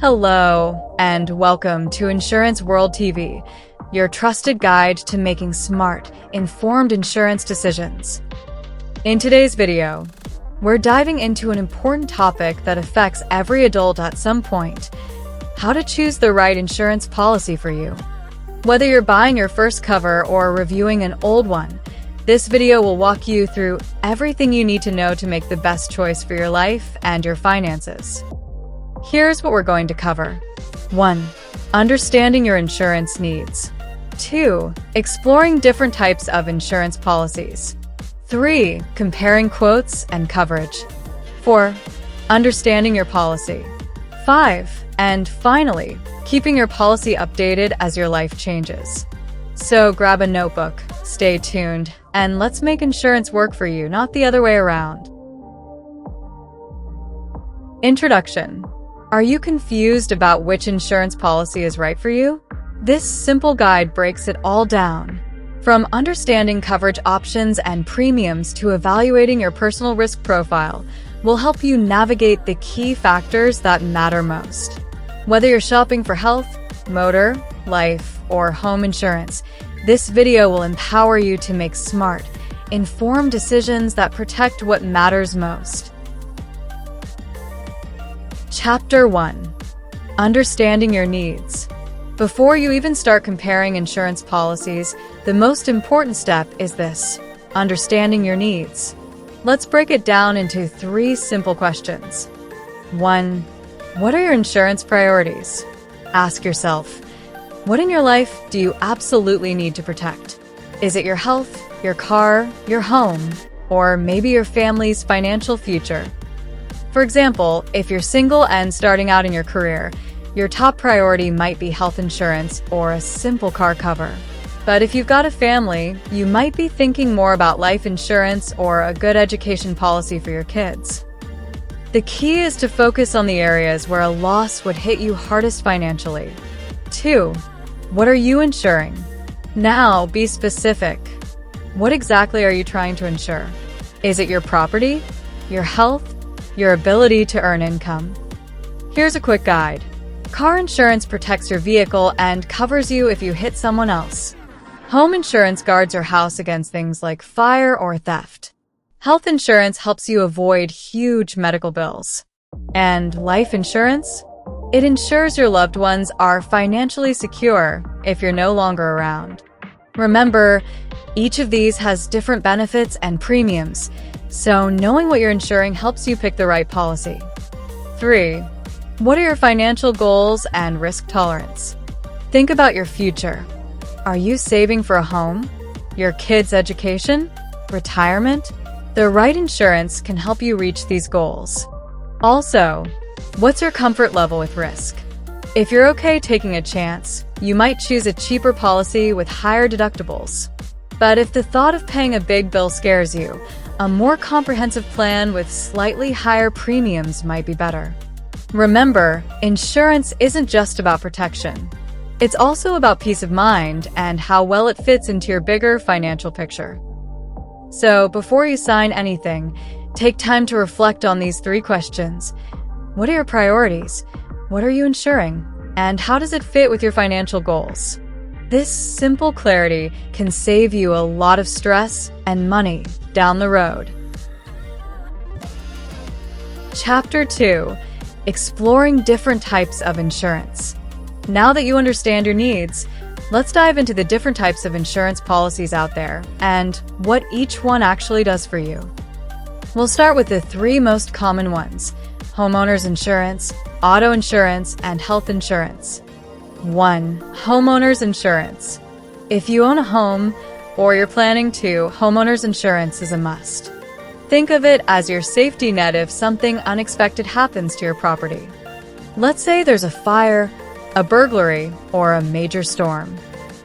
Hello, and welcome to Insurance World TV, your trusted guide to making smart, informed insurance decisions. In today's video, we're diving into an important topic that affects every adult at some point: how to choose the right insurance policy for you. Whether you're buying your first cover or reviewing an old one, this video will walk you through everything you need to know to make the best choice for your life and your finances. Here's what we're going to cover. 1. Understanding your insurance needs. 2. Exploring different types of insurance policies. 3. Comparing quotes and coverage. 4. Understanding your policy. 5. And finally, keeping your policy updated as your life changes. So grab a notebook, stay tuned, and let's make insurance work for you, not the other way around. Introduction. Are you confused about which insurance policy is right for you? This simple guide breaks it all down. From understanding coverage options and premiums to evaluating your personal risk profile, will help you navigate the key factors that matter most. Whether you're shopping for health, motor, life, or home insurance, this video will empower you to make smart, informed decisions that protect what matters most. Chapter 1. Understanding your needs. Before you even start comparing insurance policies, the most important step is this: understanding your needs. Let's break it down into 3 simple questions. 1. What are your insurance priorities? Ask yourself, what in your life do you absolutely need to protect? Is it your health, your car, your home, or maybe your family's financial future? For example, if you're single and starting out in your career, your top priority might be health insurance or a simple car cover. But if you've got a family, you might be thinking more about life insurance or a good education policy for your kids. The key is to focus on the areas where a loss would hit you hardest financially. 2. What are you insuring? Now, be specific. What exactly are you trying to insure? Is it your property, your health, your ability to earn income? Here's a quick guide. Car insurance protects your vehicle and covers you if you hit someone else. Home insurance guards your house against things like fire or theft. Health insurance helps you avoid huge medical bills. And life insurance? It ensures your loved ones are financially secure if you're no longer around. Remember, each of these has different benefits and premiums, so knowing what you're insuring helps you pick the right policy. 3. What are your financial goals and risk tolerance? Think about your future. Are you saving for a home? Your kids' education? Retirement? The right insurance can help you reach these goals. Also, what's your comfort level with risk? If you're okay taking a chance, you might choose a cheaper policy with higher deductibles. But if the thought of paying a big bill scares you, a more comprehensive plan with slightly higher premiums might be better. Remember, insurance isn't just about protection. It's also about peace of mind and how well it fits into your bigger financial picture. So, before you sign anything, take time to reflect on these 3 questions. What are your priorities? What are you insuring? And how does it fit with your financial goals? This simple clarity can save you a lot of stress and money down the road. Chapter 2. Exploring different types of insurance. Now that you understand your needs, let's dive into the different types of insurance policies out there and what each one actually does for you. We'll start with the 3 most common ones: homeowners insurance, auto insurance, and health insurance. 1. Homeowners insurance. If you own a home, or you're planning to, homeowners insurance is a must. Think of it as your safety net if something unexpected happens to your property. Let's say there's a fire, a burglary, or a major storm.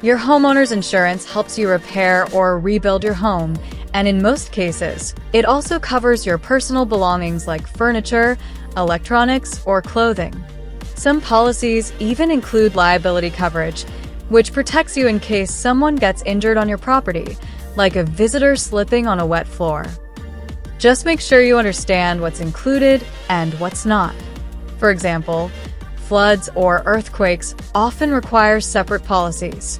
Your homeowner's insurance helps you repair or rebuild your home, and in most cases, it also covers your personal belongings like furniture, electronics, or clothing. Some policies even include liability coverage, which protects you in case someone gets injured on your property, like a visitor slipping on a wet floor. Just make sure you understand what's included and what's not. For example, floods, or earthquakes often require separate policies.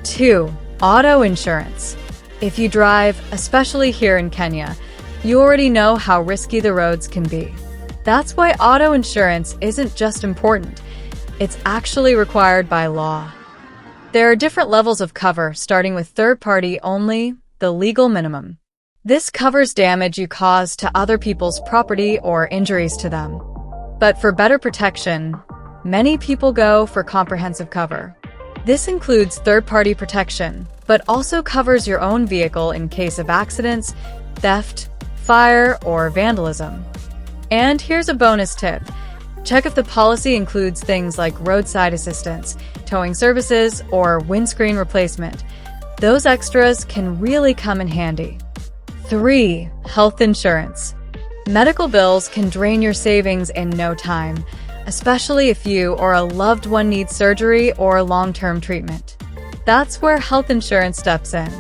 2. Auto insurance. If you drive, especially here in Kenya, you already know how risky the roads can be. That's why auto insurance isn't just important, it's actually required by law. There are different levels of cover, starting with third-party only, the legal minimum. This covers damage you cause to other people's property or injuries to them. But for better protection, many people go for comprehensive cover. This includes third-party protection, but also covers your own vehicle in case of accidents, theft, fire, or vandalism. And here's a bonus tip. Check if the policy includes things like roadside assistance, towing services, or windscreen replacement. Those extras can really come in handy. 3. Health insurance. Medical bills can drain your savings in no time, especially if you or a loved one needs surgery or long-term treatment. That's where health insurance steps in.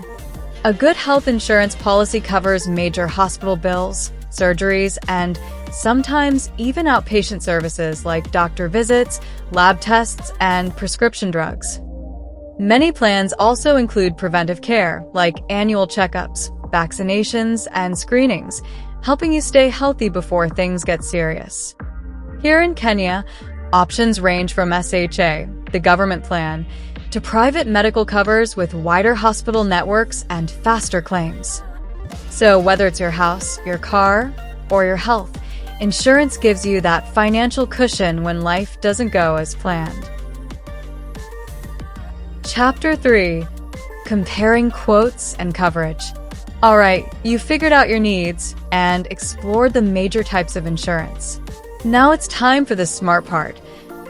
A good health insurance policy covers major hospital bills, surgeries, and sometimes even outpatient services like doctor visits, lab tests, and prescription drugs. Many plans also include preventive care, like annual checkups, vaccinations, and screenings, helping you stay healthy before things get serious. Here in Kenya, options range from SHA, the government plan, to private medical covers with wider hospital networks and faster claims. So whether it's your house, your car, or your health, insurance gives you that financial cushion when life doesn't go as planned. Chapter 3. Comparing quotes and coverage. Alright, you've figured out your needs and explored the major types of insurance. Now it's time for the smart part,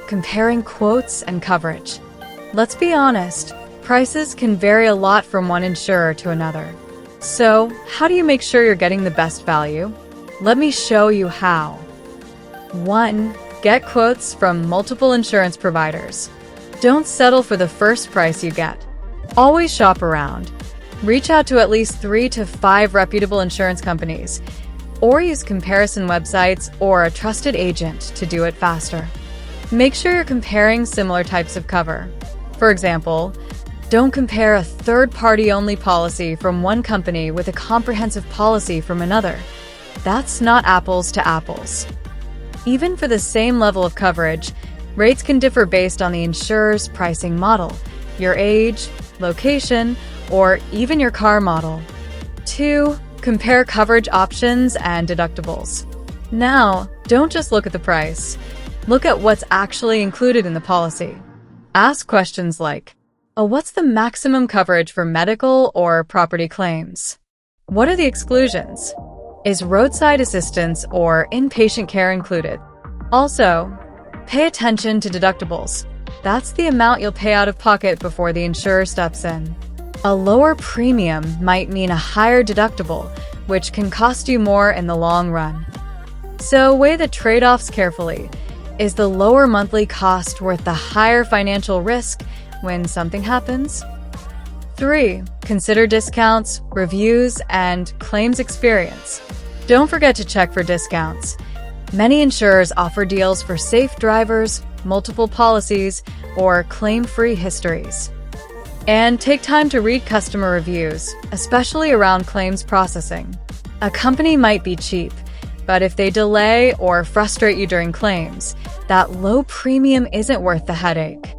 comparing quotes and coverage. Let's be honest, prices can vary a lot from one insurer to another. So, how do you make sure you're getting the best value? Let me show you how. 1. Get quotes from multiple insurance providers. Don't settle for the first price you get. Always shop around. Reach out to at least 3 to 5 reputable insurance companies, or use comparison websites or a trusted agent to do it faster. Make sure you're comparing similar types of cover. For example, don't compare a third-party only policy from one company with a comprehensive policy from another. That's not apples to apples. Even for the same level of coverage, rates can differ based on the insurer's pricing model, your age, location, or even your car model. 2. Compare coverage options and deductibles. Now, don't just look at the price. Look at what's actually included in the policy. Ask questions like, what's the maximum coverage for medical or property claims? What are the exclusions? Is roadside assistance or inpatient care included? Also, pay attention to deductibles. That's the amount you'll pay out of pocket before the insurer steps in. A lower premium might mean a higher deductible, which can cost you more in the long run. So weigh the trade-offs carefully. Is the lower monthly cost worth the higher financial risk when something happens? 3. Consider discounts, reviews, and claims experience. Don't forget to check for discounts. Many insurers offer deals for safe drivers, multiple policies, or claim-free histories. And take time to read customer reviews, especially around claims processing. A company might be cheap, but if they delay or frustrate you during claims, that low premium isn't worth the headache.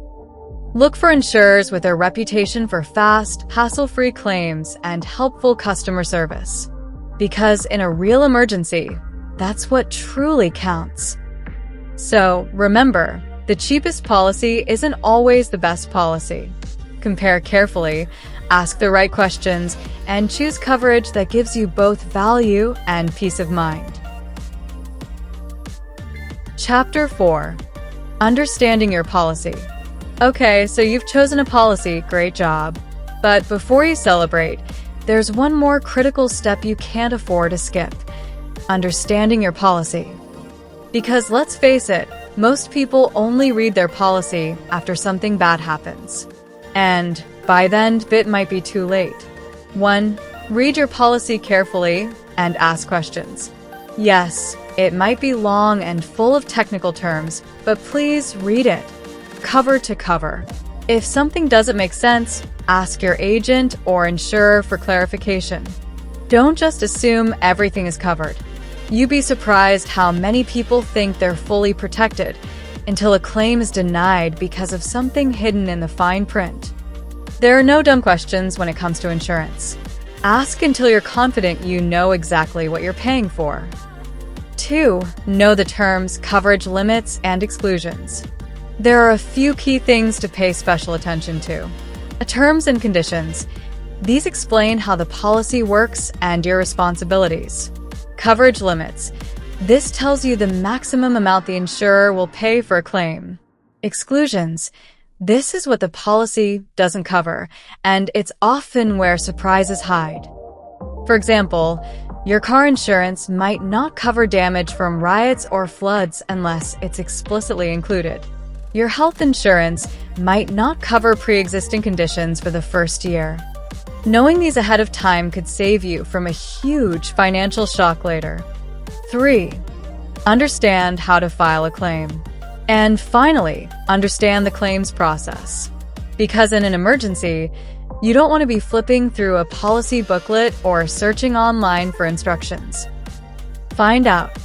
Look for insurers with a reputation for fast, hassle-free claims and helpful customer service. Because in a real emergency, that's what truly counts. So, remember, the cheapest policy isn't always the best policy. Compare carefully, ask the right questions, and choose coverage that gives you both value and peace of mind. Chapter 4. Understanding your policy. Okay, so you've chosen a policy, great job. But before you celebrate, there's one more critical step you can't afford to skip. Understanding your policy. Because let's face it, most people only read their policy after something bad happens. And by then, it might be too late. 1. Read your policy carefully and ask questions. Yes, It might be long and full of technical terms, but please read it, cover to cover. If something doesn't make sense, ask your agent or insurer for clarification. Don't just assume everything is covered. You'd be surprised how many people think they're fully protected until a claim is denied because of something hidden in the fine print. There are no dumb questions when it comes to insurance. Ask until you're confident you know exactly what you're paying for. 2. Know the terms, coverage limits, and exclusions. There are a few key things to pay special attention to. Terms and conditions. These explain how the policy works and your responsibilities. Coverage limits. This tells you the maximum amount the insurer will pay for a claim. Exclusions. This is what the policy doesn't cover, and it's often where surprises hide. For example, your car insurance might not cover damage from riots or floods unless it's explicitly included. Your health insurance might not cover pre-existing conditions for the first year. Knowing these ahead of time could save you from a huge financial shock later. 3. Understand how to file a claim. And finally, understand the claims process. Because in an emergency, you don't want to be flipping through a policy booklet or searching online for instructions. Find out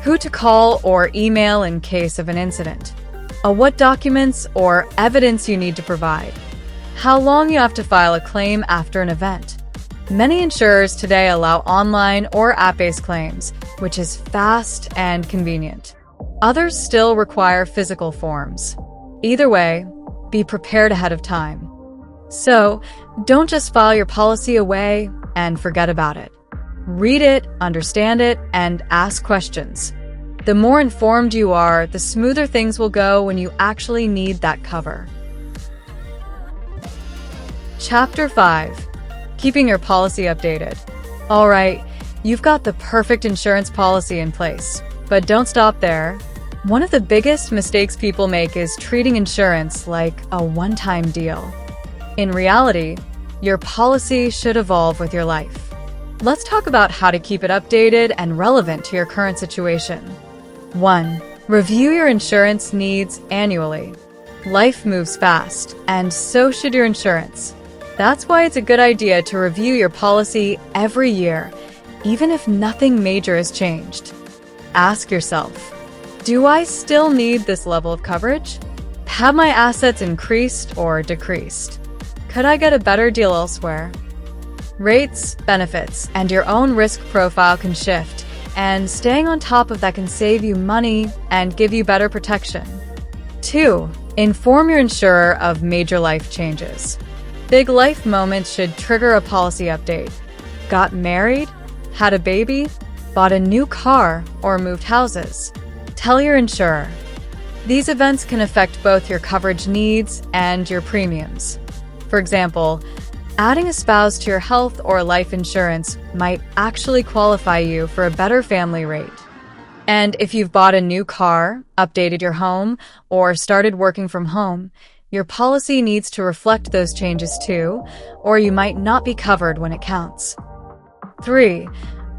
who to call or email in case of an incident, what documents or evidence you need to provide, how long you have to file a claim after an event. Many insurers today allow online or app-based claims, which is fast and convenient. Others still require physical forms. Either way, be prepared ahead of time. So, don't just file your policy away and forget about it. Read it, understand it, and ask questions. The more informed you are, the smoother things will go when you actually need that cover. Chapter 5. Keeping your policy updated. All right, you've got the perfect insurance policy in place, but don't stop there. One of the biggest mistakes people make is treating insurance like a one-time deal. In reality, your policy should evolve with your life. Let's talk about how to keep it updated and relevant to your current situation. 1. Review your insurance needs annually. Life moves fast, and so should your insurance. That's why it's a good idea to review your policy every year, even if nothing major has changed. Ask yourself, do I still need this level of coverage? Have my assets increased or decreased? Could I get a better deal elsewhere? Rates, benefits, and your own risk profile can shift, and staying on top of that can save you money and give you better protection. 2. Inform your insurer of major life changes. Big life moments should trigger a policy update. Got married? Had a baby? Bought a new car? Or moved houses? Tell your insurer. These events can affect both your coverage needs and your premiums. For example, adding a spouse to your health or life insurance might actually qualify you for a better family rate. And if you've bought a new car, updated your home, or started working from home, your policy needs to reflect those changes too, or you might not be covered when it counts. 3.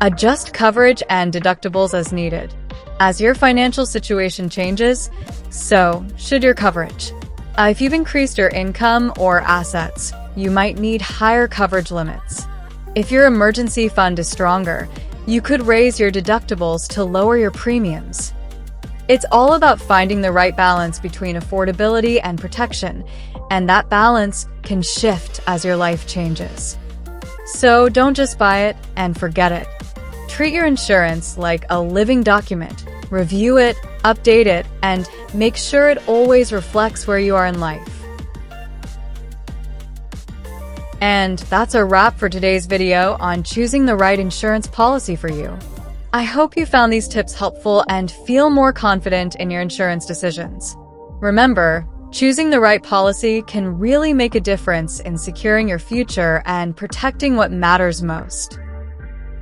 Adjust coverage and deductibles as needed. As your financial situation changes, so should your coverage. If you've increased your income or assets, you might need higher coverage limits. If your emergency fund is stronger, you could raise your deductibles to lower your premiums. It's all about finding the right balance between affordability and protection, and that balance can shift as your life changes. So don't just buy it and forget it. Treat your insurance like a living document. Review it, update it, and make sure it always reflects where you are in life. And that's a wrap for today's video on choosing the right insurance policy for you. I hope you found these tips helpful and feel more confident in your insurance decisions. Remember, choosing the right policy can really make a difference in securing your future and protecting what matters most.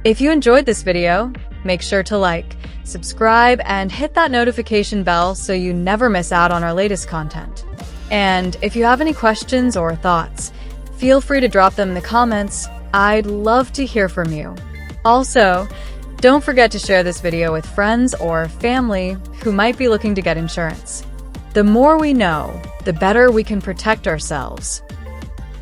If you enjoyed this video, make sure to like, subscribe, and hit that notification bell so you never miss out on our latest content. And if you have any questions or thoughts, feel free to drop them in the comments. I'd love to hear from you. Also, Don't forget to share this video with friends or family who might be looking to get insurance. The more we know, the better we can protect ourselves.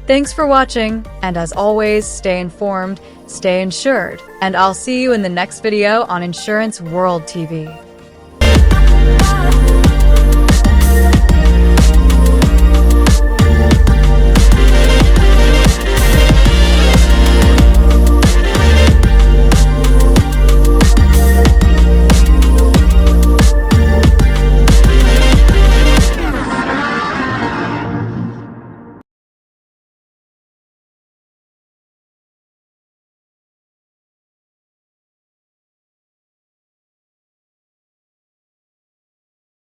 Thanks for watching, and as always, stay informed, stay insured, and I'll see you in the next video on Insurance World TV.